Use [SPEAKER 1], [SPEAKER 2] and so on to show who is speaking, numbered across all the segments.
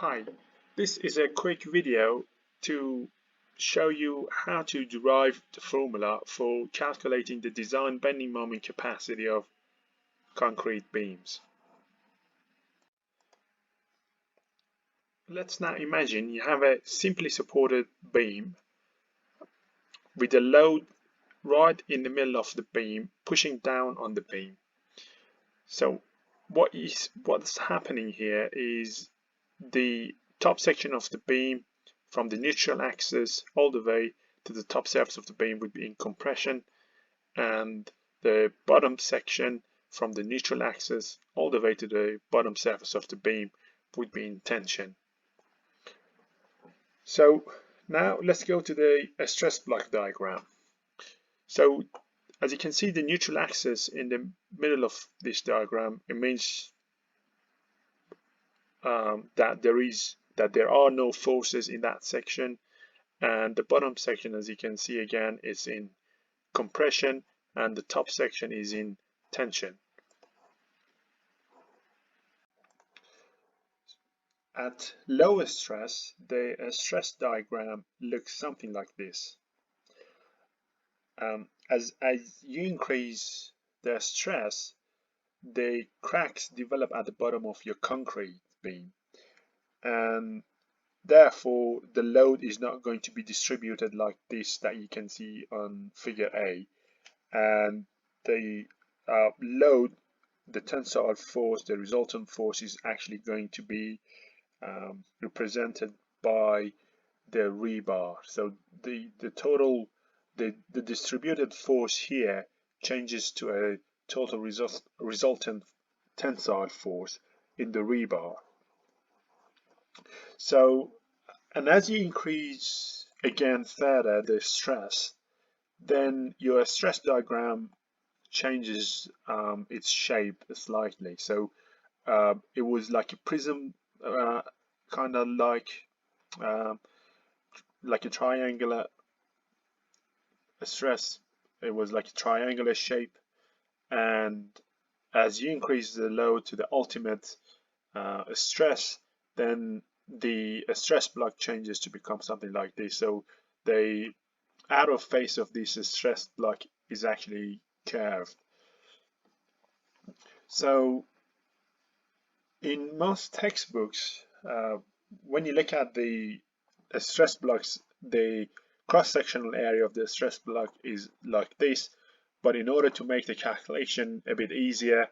[SPEAKER 1] Hi, this is a quick video to show you how to derive the formula for calculating the design bending moment capacity of concrete beams. Let's now imagine you have a simply supported beam with a load right in the middle of the beam pushing down on the beam. So what's happening here is the top section of the beam from the neutral axis all the way to the top surface of the beam would be in compression, and the bottom section from the neutral axis all the way to the bottom surface of the beam would be in tension. So now let's go to the stress block diagram. So as you can see, the neutral axis in the middle of this diagram, it means that there are no forces in that section, and the bottom section, as you can see again, is in compression and the top section is in tension. At lower stress, the stress diagram looks something like this. As you increase the stress, the cracks develop at the bottom of your concrete beam, and therefore the load is not going to be distributed like this that you can see on figure A, and the load, the tensile force, the resultant force, is actually going to be represented by the rebar. So the total, the distributed force here changes to a total resultant tensile force in the rebar. So, and as you increase again further the stress, then your stress diagram changes its shape slightly. So it was like a prism, kind of like a triangular stress. It was like a triangular shape, and as you increase the load to the ultimate stress, then the stress block changes to become something like this. So the outer face of this stress block is actually curved. So in most textbooks, when you look at the stress blocks, the cross-sectional area of the stress block is like this, but in order to make the calculation a bit easier,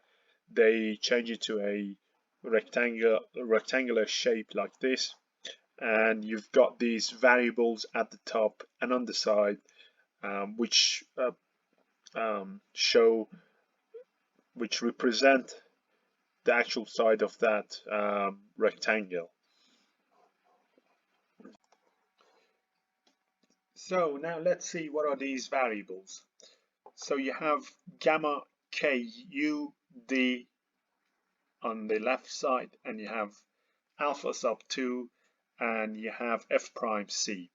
[SPEAKER 1] they change it to a rectangular shape like this, and you've got these variables at the top and on the side, which represent the actual side of that rectangle. So now let's see what are these variables. So you have gamma k u d on the left side, and you have alpha sub 2, and you have f prime c.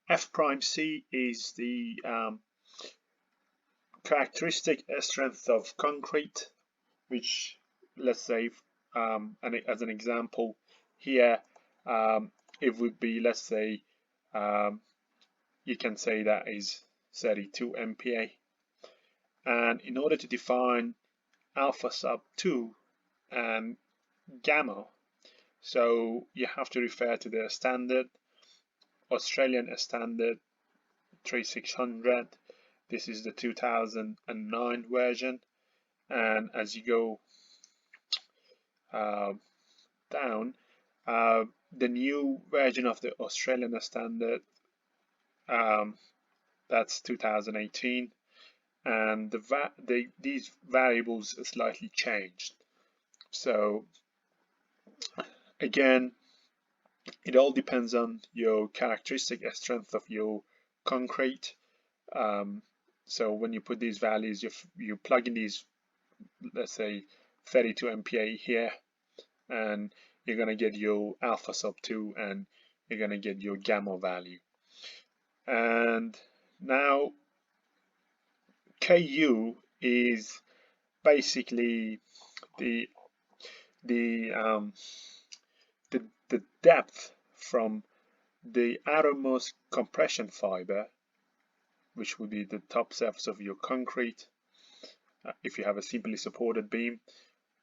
[SPEAKER 1] F prime c is the characteristic strength of concrete, which, let's say, as an example here, it would be, let's say, you can say that is 32 MPa. And in order to define alpha sub 2 and gamma, so you have to refer to the standard, Australian standard 3600. This is the 2009 version, and as you go down, the new version of the Australian standard, that's 2018, and these variables are slightly changed. So again, it all depends on your characteristic strength of your concrete. So when you put these values, you plug in these, let's say 32 MPa here, and you're going to get your alpha sub 2, and you're going to get your gamma value. And now Ku is basically the the depth from the outermost compression fiber, which would be the top surface of your concrete, if you have a simply supported beam,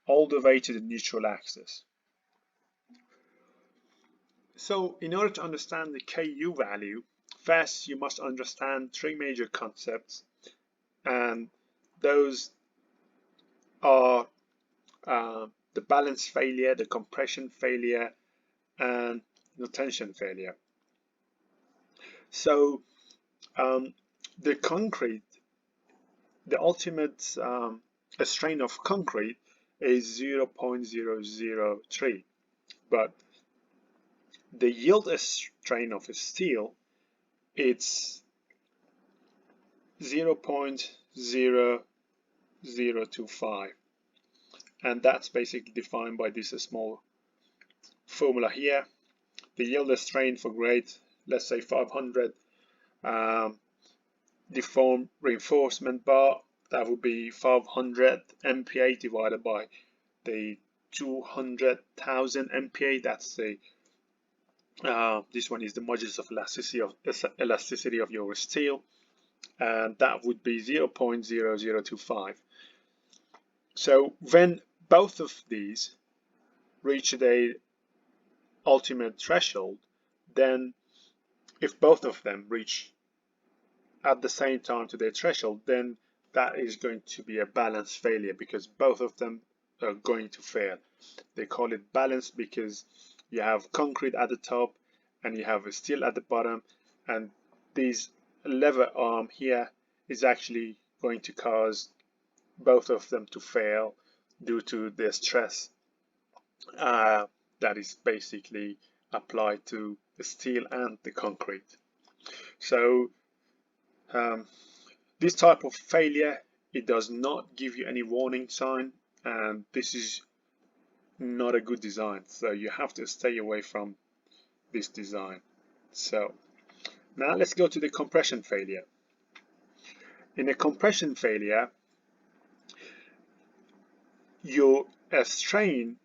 [SPEAKER 1] all the way to the neutral axis. So in order to understand the Ku value, first you must understand three major concepts, and those are the balance failure, the compression failure, and the tension failure. So the concrete, the ultimate strain of concrete is 0.003, but the yield strain of steel, it's 0.0025, and that's basically defined by this small formula here. The yield strain for grade, let's say 500 deformed reinforcement bar, that would be 500 MPa divided by the 200,000 MPa. That's the this one is the modulus of elasticity of your steel, and that would be 0.0025. So when both of these reach the ultimate threshold, then if both of them reach at the same time to their threshold, then that is going to be a balance failure, because both of them are going to fail. They call it balanced because you have concrete at the top and you have steel at the bottom, and this lever arm here is actually going to cause both of them to fail due to the stress that is basically applied to the steel and the concrete. So this type of failure, it does not give you any warning sign, and this is not a good design, so you have to stay away from this design. So now let's go to the compression failure. In a compression failure, your strain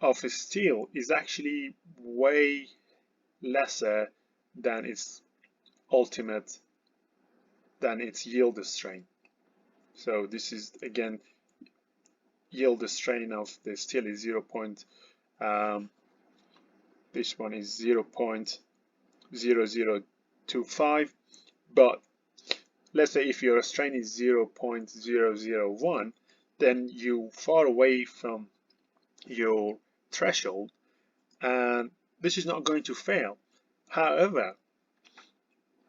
[SPEAKER 1] of steel is actually way lesser than its ultimate, than its yield strain. So this is again, yield strain of the steel is this one is 0.0025, but let's say if your strain is 0.001, then you're far away from your threshold, and this is not going to fail. However,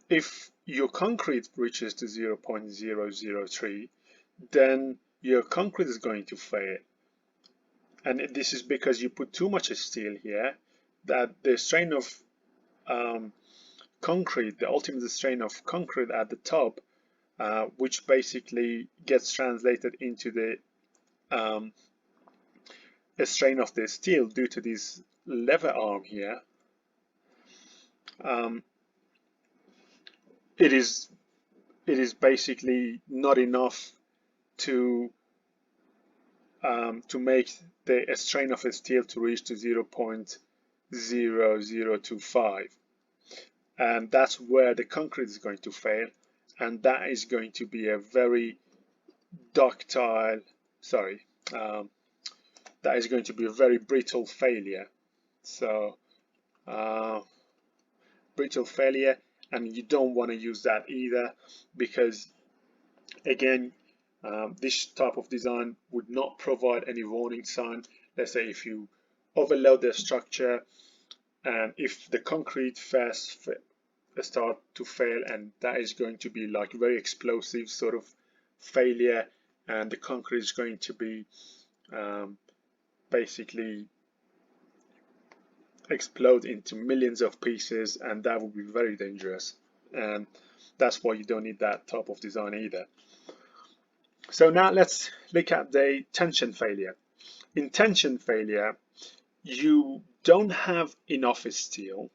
[SPEAKER 1] if your concrete reaches to 0.003, then your concrete is going to fail. And this is because you put too much steel here, that the strain of concrete, the ultimate strain of concrete at the top, which basically gets translated into the strain of the steel due to this lever arm here, it is basically not enough to make the strain of a steel to reach to 0.0025, and that's where the concrete is going to fail, and that is going to be a very ductile, that is going to be a very brittle failure. So brittle failure, and you don't want to use that either, because again, this type of design would not provide any warning sign. Let's say if you overload the structure, and if the concrete first start to fail, and that is going to be like very explosive sort of failure, and the concrete is going to be basically explode into millions of pieces, and that would be very dangerous, and that's why you don't need that type of design either. So now let's look at the tension failure. In tension failure, you don't have enough steel,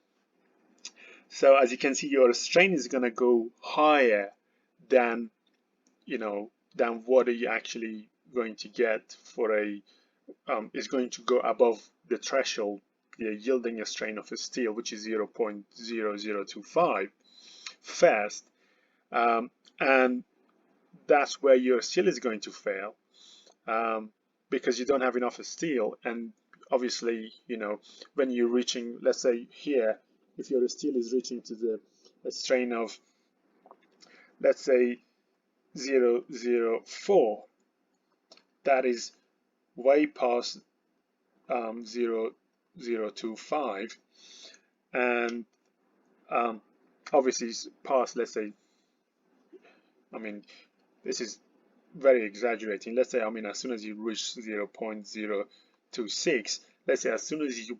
[SPEAKER 1] so as you can see, your strain is going to go higher than than what are you actually going to get for a is going to go above the threshold yielding a strain of a steel, which is 0.0025 first, and that's where your steel is going to fail, because you don't have enough steel. And obviously, you know, when you're reaching, let's say here, if your steel is reaching to the strain of, let's say 0.004, that is way past 0.025, and obviously it's past, let's say, I mean, this is very exaggerating. Let's say, I mean, as soon as you reach 0.026, let's say as soon as you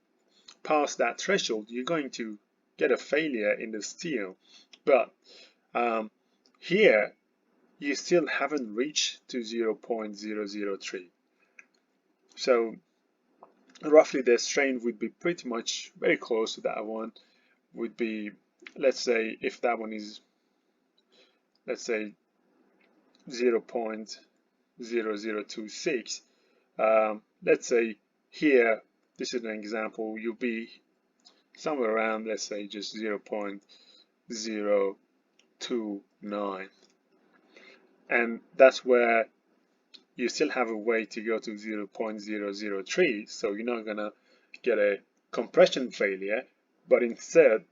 [SPEAKER 1] pass that threshold, you're going to get a failure in the steel. But here, you still haven't reached to 0.003. So roughly the strain would be pretty much very close to that one. Would be, let's say, if that one is, let's say 0.0026, let's say here, this is an example, you'll be somewhere around, let's say, just 0.029, and that's where you still have a way to go to 0.003, so you're not gonna get a compression failure, but instead,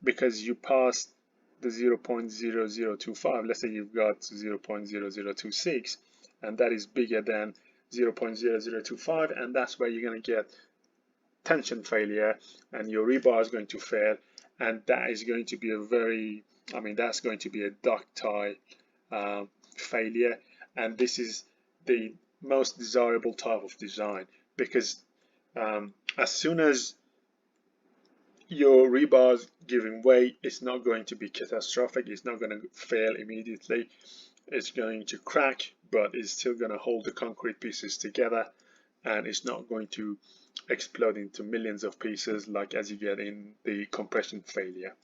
[SPEAKER 1] because you passed the 0.0025, let's say you've got 0.0026, and that is bigger than 0.0025, and that's where you're going to get tension failure, and your rebar is going to fail, and that is going to be a very, I mean, that's going to be a ductile failure, and this is the most desirable type of design, because as soon as your rebar is giving way, it's not going to be catastrophic, it's not going to fail immediately, it's going to crack, but it's still going to hold the concrete pieces together, and it's not going to explode into millions of pieces like as you get in the compression failure.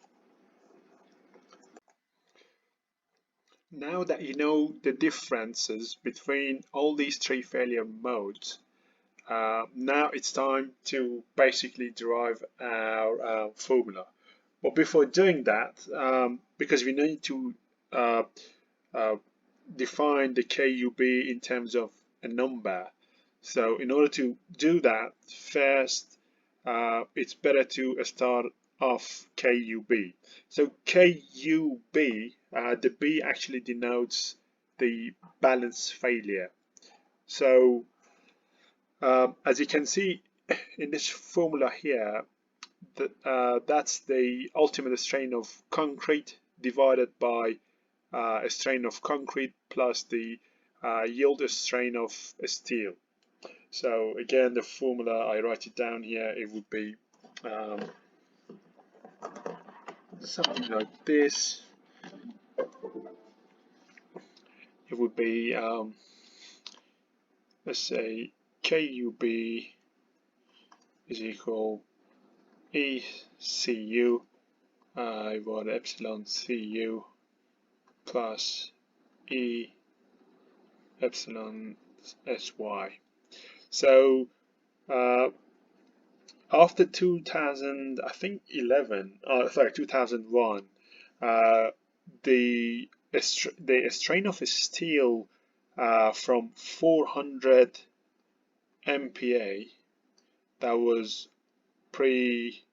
[SPEAKER 1] Now that you know the differences between all these three failure modes, now it's time to basically derive our formula. But before doing that, because we need to define the KUB in terms of a number, so in order to do that, first it's better to start off KUB. So KUB, the B actually denotes the balance failure. So as you can see in this formula here, that's the ultimate strain of concrete divided by a strain of concrete plus the yield strain of steel. So again, the formula, I write it down here, it would be something like this. It would be, let's say, KUB is equal ECU divided epsilon CU plus E epsilon SY. So after 2000, I think 2001, the strain of steel from 400 MPa, that was pre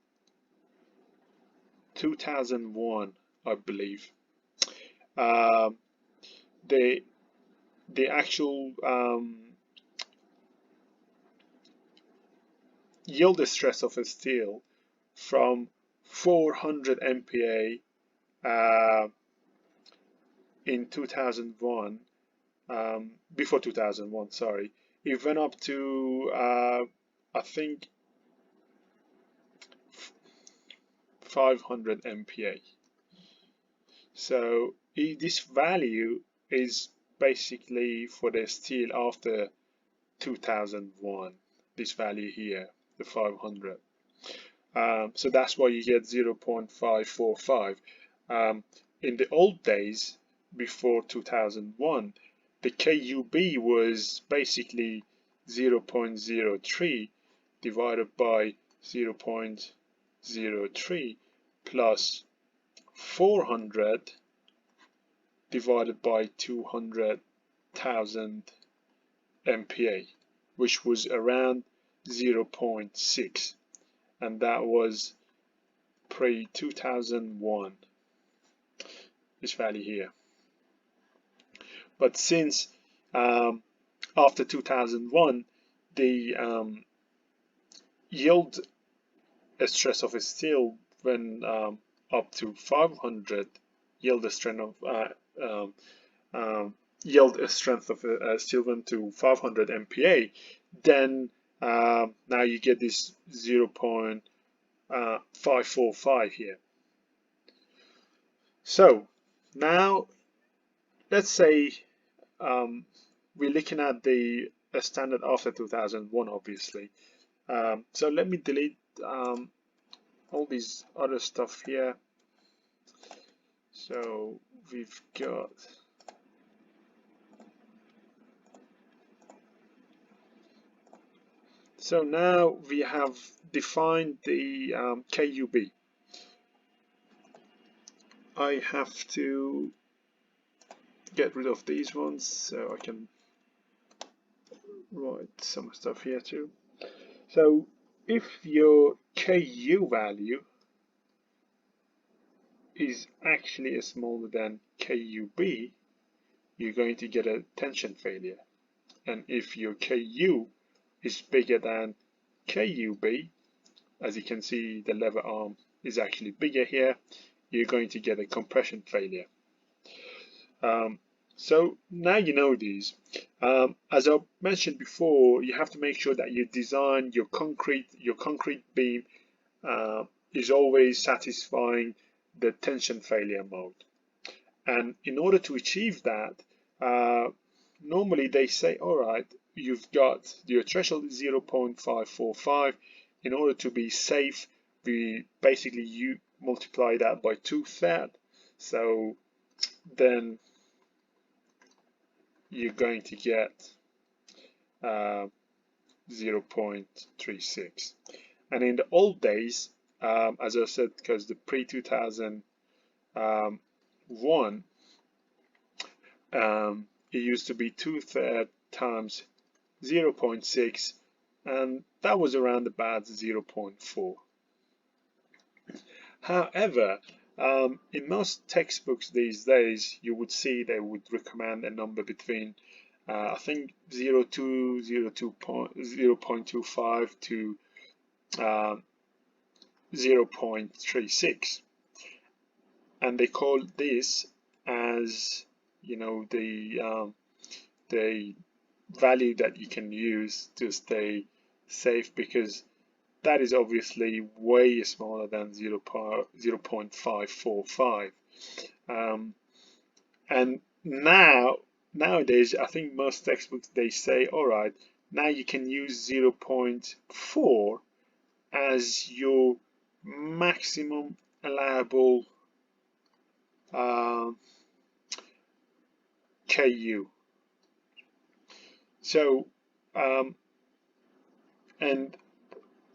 [SPEAKER 1] 2001, I believe. The actual yield stress of a steel from 400 MPa in 2001, before 2001, sorry, it went up to I think 500 MPa. So this value is basically for the steel after 2001, this value here, the 500. So that's why you get 0.545. In the old days, before 2001, the KUB was basically 0.03 divided by 0.03 plus 400 divided by 200,000 MPa, which was around 0.6, and that was pre-2001, this value here. But since after 2001, the yield stress of a steel went up to 500, yield strength of a steel went to 500 MPa, then now you get this 0.545 here. So now let's say we're looking at the standard after 2001, obviously. So let me delete all these other stuff here. So we've got now we have defined the KUB. I have to get rid of these ones so I can write some stuff here too. So if your KU value is actually smaller than KUB, you're going to get a tension failure. And if your KU is bigger than KUB, as you can see the lever arm is actually bigger here, you're going to get a compression failure. So now you know these. As I mentioned before, you have to make sure that you design your concrete beam is always satisfying the tension failure mode. And in order to achieve that, normally they say, all right, you've got your threshold is 0.545. In order to be safe, you multiply that by 2/3. So then you're going to get 0.36. And in the old days, as I said, because the pre-2001, it used to be 2/3 times 0.6, and that was around about 0.4. However, in most textbooks these days, you would see they would recommend a number between I think 0.25 to 0.36, and they call this as, you know, the value that you can use to stay safe, because that is obviously way smaller than 0.545. And nowadays, I think most textbooks, they say, all right, now you can use 0.4 as your maximum allowable KU. So, and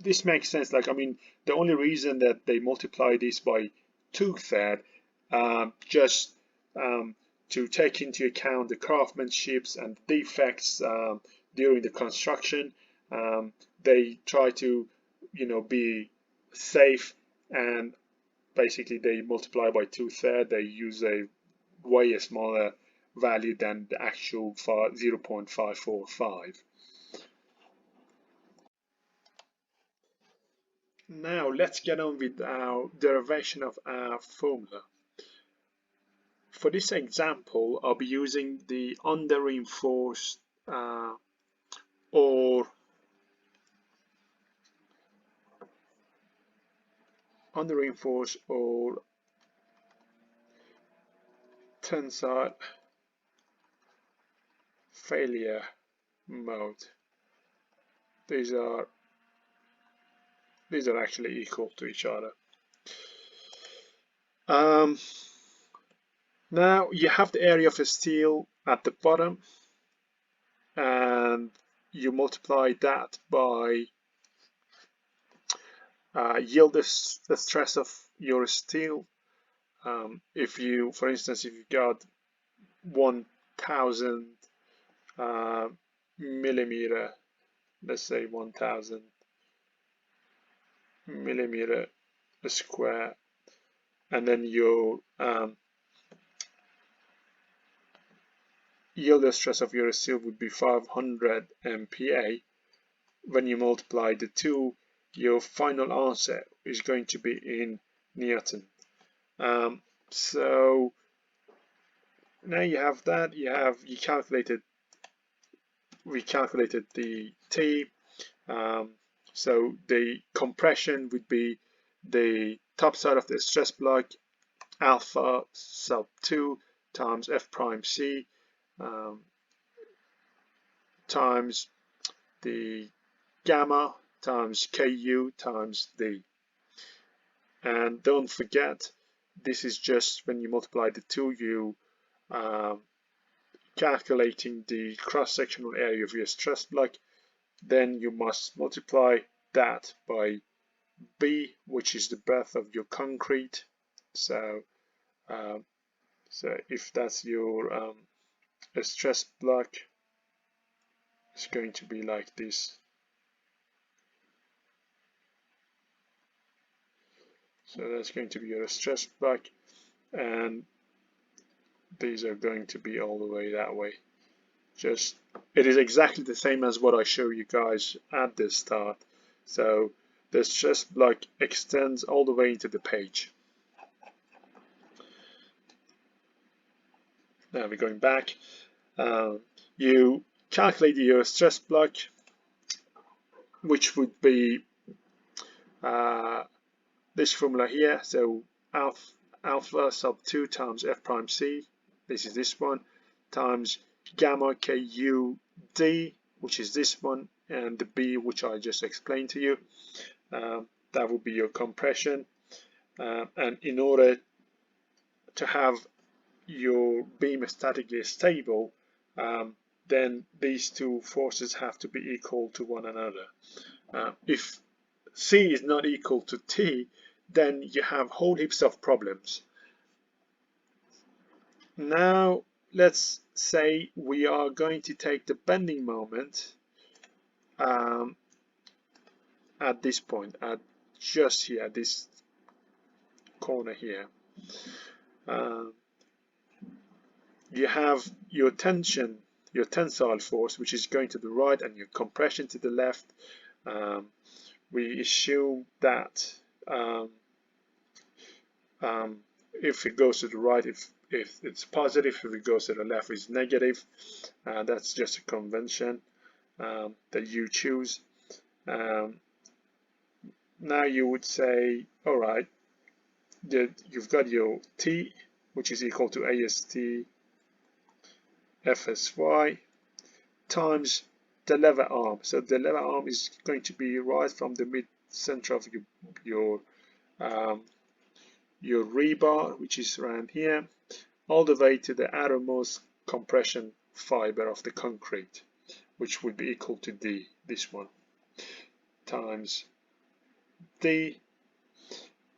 [SPEAKER 1] this makes sense. Like, I mean, the only reason that they multiply this by 2/3, just to take into account the craftsmanships and defects during the construction. They try to, you know, be safe, and basically they multiply by 2/3. They use a way smaller value than the actual 0.545. Now let's get on with our derivation of our formula. For this example, I'll be using the under-reinforced or tensile failure mode. These are actually equal to each other. Now you have the area of a steel at the bottom, and you multiply that by yield the stress of your steel. If you, for instance, if you got 1000 millimeter, let's say 1000 millimeter square, and then your yield stress of your steel would be 500 MPa. When you multiply the two, your final answer is going to be in Newton. So now you have that. We calculated the T. So the compression would be the top side of the stress block, alpha sub 2 times F prime C times the gamma times Ku times D. And don't forget, this is just when you multiply the two, you calculating the cross-sectional area of your stress block. Then you must multiply that by B, which is the breadth of your concrete. So if that's your stress block, it's going to be like this. So that's going to be your stress block, and these are going to be all the way that way. Just, it is exactly the same as what I show you guys at the start. So the stress block extends all the way into the page. Now we're going back. You calculate your stress block, which would be this formula here. So alpha sub 2 times F prime C, this is this one, times gamma Ku D, which is this one, and the B, which I just explained to you. That would be your compression. And in order to have your beam statically stable, then these two forces have to be equal to one another. If C is not equal to T, then you have whole heaps of problems. Now let's say we are going to take the bending moment at this point, at just here, this corner here. You have your tension, your tensile force, which is going to the right, and your compression to the left. We assume that if it goes to the right, if it's positive, if it goes to the left, it's negative. That's just a convention that you choose. Now you would say, all right, you've got your T, which is equal to AST FSY times the lever arm. So the lever arm is going to be right from the mid center of your rebar, which is around here, all the way to the outermost compression fiber of the concrete, which would be equal to D, this one, times D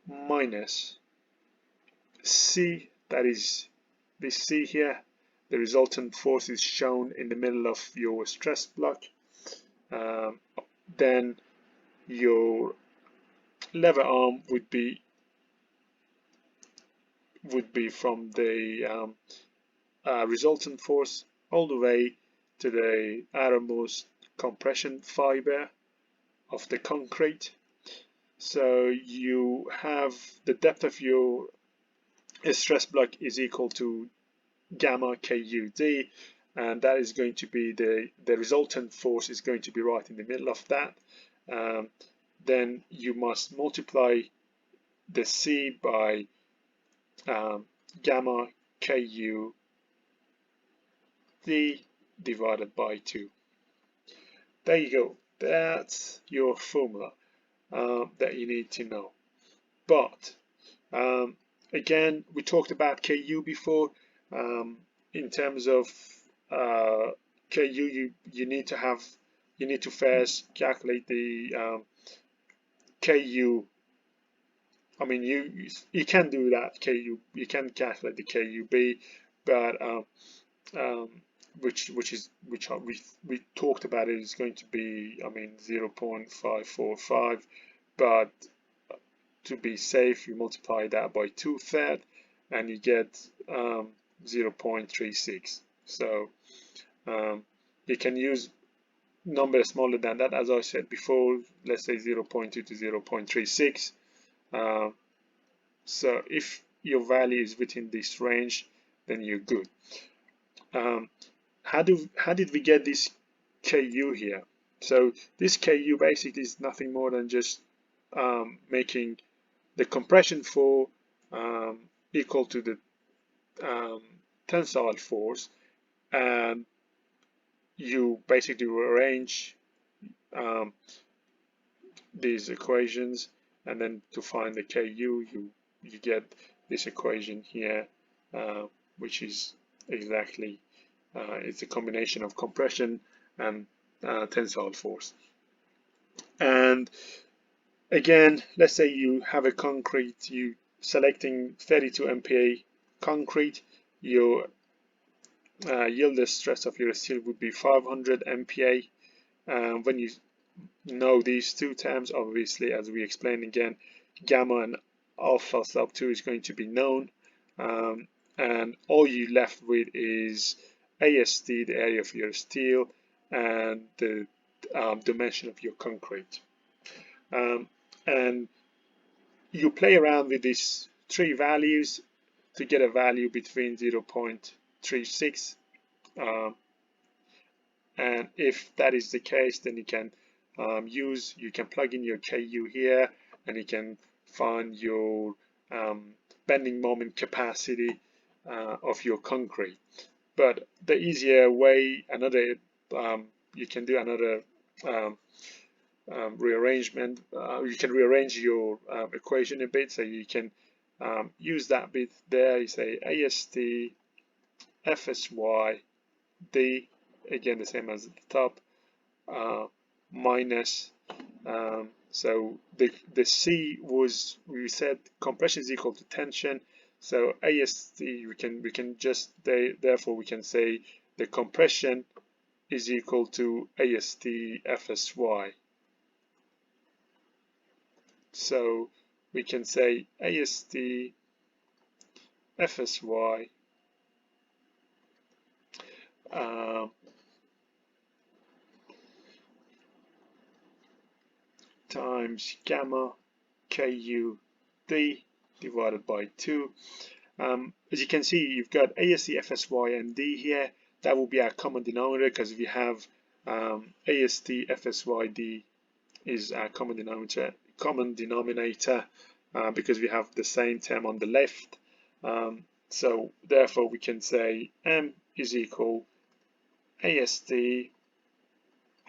[SPEAKER 1] minus C, that is this C here. The resultant force is shown in the middle of your stress block. Then your lever arm would be from the resultant force all the way to the outermost compression fiber of the concrete. So you have the depth of your stress block is equal to gamma KUD, and that is going to be the resultant force is going to be right in the middle of that. Then you must multiply the C by gamma KU D divided by 2. There you go. That's your formula that you need to know. But again, we talked about KU before. In terms of KU, you need to first calculate the KU. I mean, you can do that KU. You can calculate the KUB, but which we talked about it is going to be, I mean, 0.545, but to be safe, you multiply that by 2/3 and you get 0.36. So you can use numbers smaller than that, as I said before, let's say 0.2 to 0.36. So if your value is within this range, then you're good. How did we get this KU here? So this KU basically is nothing more than just making the compression force equal to the tensile force, and you basically rearrange these equations, and then to find the KU, you get this equation here, which is exactly it's a combination of compression and tensile force. And again, let's say you have a concrete, you selecting 32 MPa concrete, your yield stress of your steel would be 500 MPa. When you know these two terms, obviously, as we explained again, gamma and alpha sub 2 is going to be known, and all you left with is AST, the area of your steel, and the dimension of your concrete. And you play around with these three values to get a value between 0.36, and if that is the case, then you can you can plug in your KU here, and you can find your bending moment capacity of your concrete. But the easier way, you can do another rearrangement. You can rearrange your equation a bit, so you can use that bit there. You say AST FSY D, again the same as at the top, minus, so the C was, we said compression is equal to tension, so AST we can just therefore we can say the compression is equal to AST FSY. So we can say AST FSY times gamma KU D divided by 2. As you can see, you've got AST FSY and D here. That will be our common denominator, because we have AST FSY D is our common denominator, because we have the same term on the left. So therefore we can say M is equal AST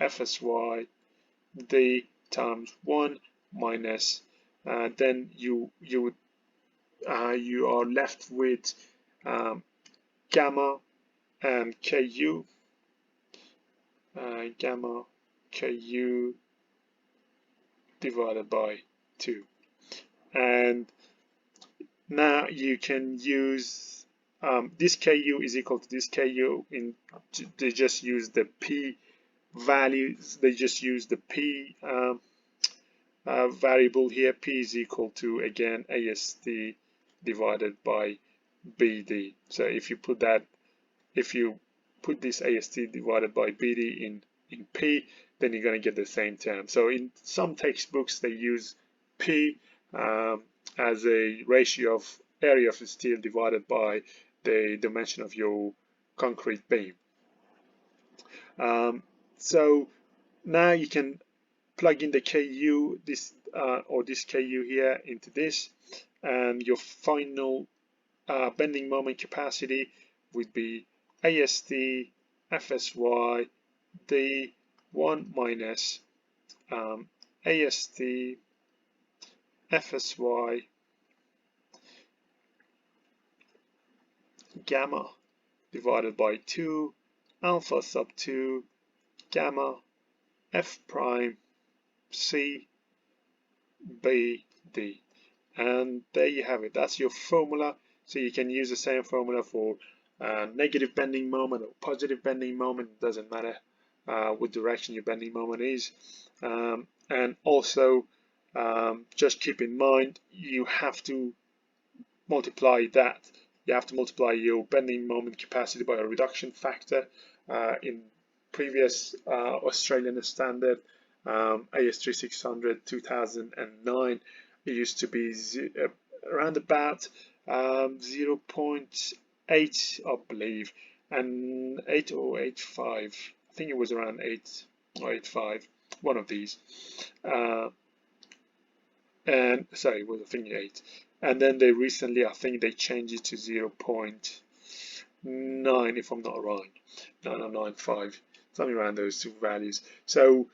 [SPEAKER 1] FSY D times 1 minus, then you are left with gamma and KU, gamma KU divided by 2. And now you can use this KU is equal to this KU, they just use the P values, they just use the P variable here. P is equal to, again, AST divided by BD. So if you put this AST divided by BD in P, then you're going to get the same term. So in some textbooks they use P as a ratio of area of steel divided by the dimension of your concrete beam. So now you can plug in the KU, this KU here into this, and your final bending moment capacity would be AST FSY D1 minus AST FSY gamma divided by 2 alpha sub 2 gamma F prime C BD. And there you have it. That's your formula. So you can use the same formula for negative bending moment or positive bending moment. It doesn't matter what direction your bending moment is. And also just keep in mind you have to multiply that. You have to multiply your bending moment capacity by a reduction factor. In previous Australian standard AS3600 2009, it used to be around about 0.8, I believe, and 8 or 8.5. I think it was around 8 or 8.5, one of these. And sorry, it was I think 8. And then they recently, I think they changed it to 0.9, if I'm not wrong, 9.95, something around those two values. So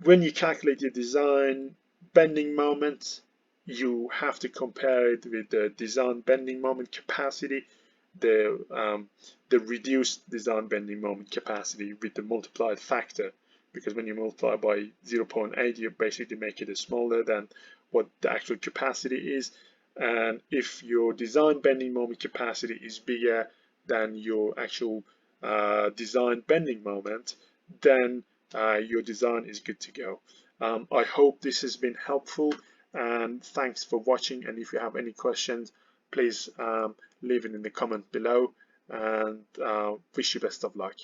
[SPEAKER 1] when you calculate your design bending moment, you have to compare it with the design bending moment capacity, the reduced design bending moment capacity with the multiplied factor, because when you multiply by 0.8, you basically make it smaller than what the actual capacity is. And if your design bending moment capacity is bigger than your actual design bending moment, then your design is good to go. I hope this has been helpful, and thanks for watching. And if you have any questions, please leave it in the comment below, and wish you best of luck.